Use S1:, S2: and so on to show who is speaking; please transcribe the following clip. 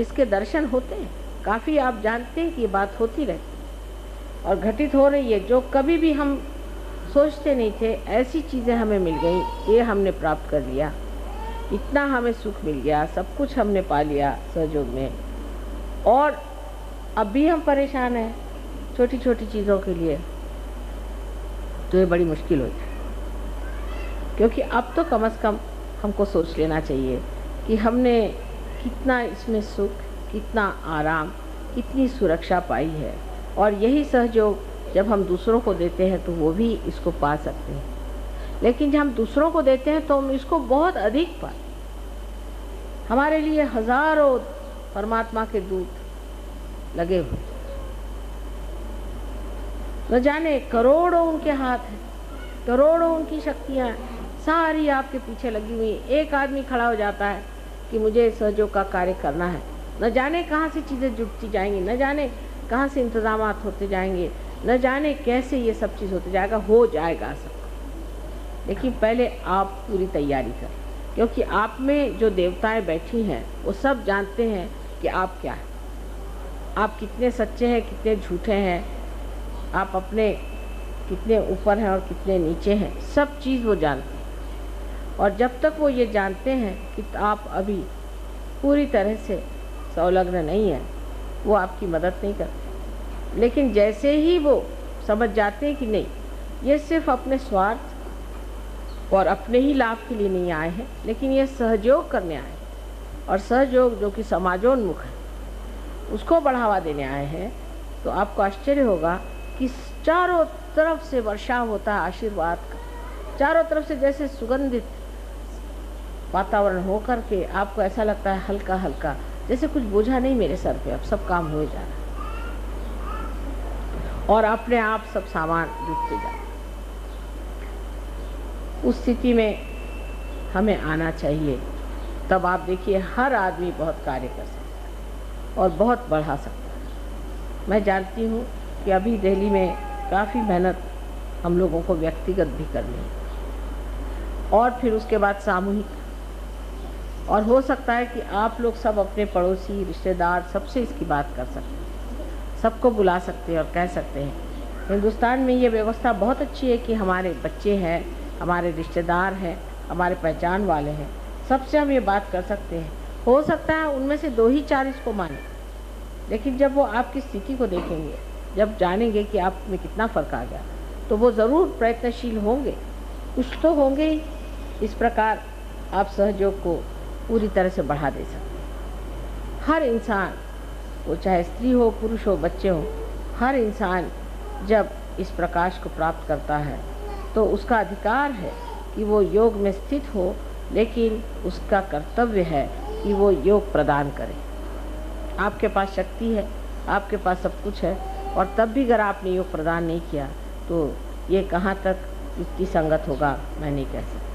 S1: इसके दर्शन होते हैं, काफ़ी आप जानते हैं कि ये बात होती रहती है और घटित हो रही है। जो कभी भी हम सोचते नहीं थे, ऐसी चीज़ें हमें मिल गई, ये हमने प्राप्त कर लिया, इतना हमें सुख मिल गया, सब कुछ हमने पा लिया सहयोग में। और अब भी हम परेशान हैं छोटी छोटी चीज़ों के लिए, तो ये बड़ी मुश्किल हो जाए। क्योंकि अब तो कम से कम हमको सोच लेना चाहिए कि हमने कितना इसमें सुख, कितना आराम, कितनी सुरक्षा पाई है। और यही सहयोग जब हम दूसरों को देते हैं तो वो भी इसको पा सकते हैं। लेकिन जब हम दूसरों को देते हैं तो हम इसको बहुत अधिक पाते। हमारे लिए हजारों परमात्मा के दूत लगे हुए, न जाने करोड़ों उनके हाथ हैं, करोड़ों उनकी शक्तियाँ सारी आपके पीछे लगी हुई। एक आदमी खड़ा हो जाता है कि मुझे सहयोग का कार्य करना है, न जाने कहाँ से चीज़ें जुटती जाएंगी, न जाने कहाँ से इंतजामात होते जाएंगे, न जाने कैसे ये सब चीज़ होते जाएगा, हो जाएगा सब। लेकिन पहले आप पूरी तैयारी करें, क्योंकि आप में जो देवताएं बैठी हैं वो सब जानते हैं कि आप क्या हैं, आप कितने सच्चे हैं, कितने झूठे हैं, आप अपने कितने ऊपर हैं और कितने नीचे हैं, सब चीज़ वो जानते हैं। और जब तक वो ये जानते हैं कि आप अभी पूरी तरह से संलग्न नहीं हैं, वो आपकी मदद नहीं करते। लेकिन जैसे ही वो समझ जाते हैं कि नहीं, ये सिर्फ अपने स्वार्थ और अपने ही लाभ के लिए नहीं आए हैं, लेकिन ये सहयोग करने आए, और सहयोग जो कि समाजोन्मुख है उसको बढ़ावा देने आए हैं, तो आपको आश्चर्य होगा कि चारों तरफ से वर्षा होता है आशीर्वाद का। चारों तरफ से जैसे सुगंधित वातावरण हो करके आपको ऐसा लगता है हल्का हल्का, जैसे कुछ बोझा नहीं मेरे सर पे, अब सब काम हो जा रहा है और अपने आप सब सामान जुटते जा रहे। उस स्थिति में हमें आना चाहिए, तब आप देखिए हर आदमी बहुत कार्य कर सकता है और बहुत बढ़ा सकता है। मैं जानती हूँ कि अभी दिल्ली में काफ़ी मेहनत हम लोगों को व्यक्तिगत भी करनी है और फिर उसके बाद सामूहिक, और हो सकता है कि आप लोग सब अपने पड़ोसी रिश्तेदार सबसे इसकी बात कर सकते हैं, सबको बुला सकते हैं और कह सकते हैं। हिंदुस्तान में ये व्यवस्था बहुत अच्छी है कि हमारे बच्चे हैं, हमारे रिश्तेदार हैं, हमारे पहचान वाले हैं, सबसे हम ये बात कर सकते हैं। हो सकता है उनमें से 2 ही 4 इसको माने, लेकिन जब वो आपकी स्थिति को देखेंगे, जब जानेंगे कि आप में कितना फ़र्क आ गया, तो वो ज़रूर प्रयत्नशील होंगे, कुछ तो होंगे ही। इस प्रकार आप सहयोग को पूरी तरह से बढ़ा दे सकते हैं। हर इंसान, वो चाहे स्त्री हो, पुरुष हो, बच्चे हो, हर इंसान जब इस प्रकाश को प्राप्त करता है तो उसका अधिकार है कि वो योग में स्थित हो, लेकिन उसका कर्तव्य है कि वो योग प्रदान करे। आपके पास शक्ति है, आपके पास सब कुछ है, और तब भी अगर आपने योग प्रदान नहीं किया तो ये कहाँ तक इसकी संगत होगा, मैं नहीं कह सकती।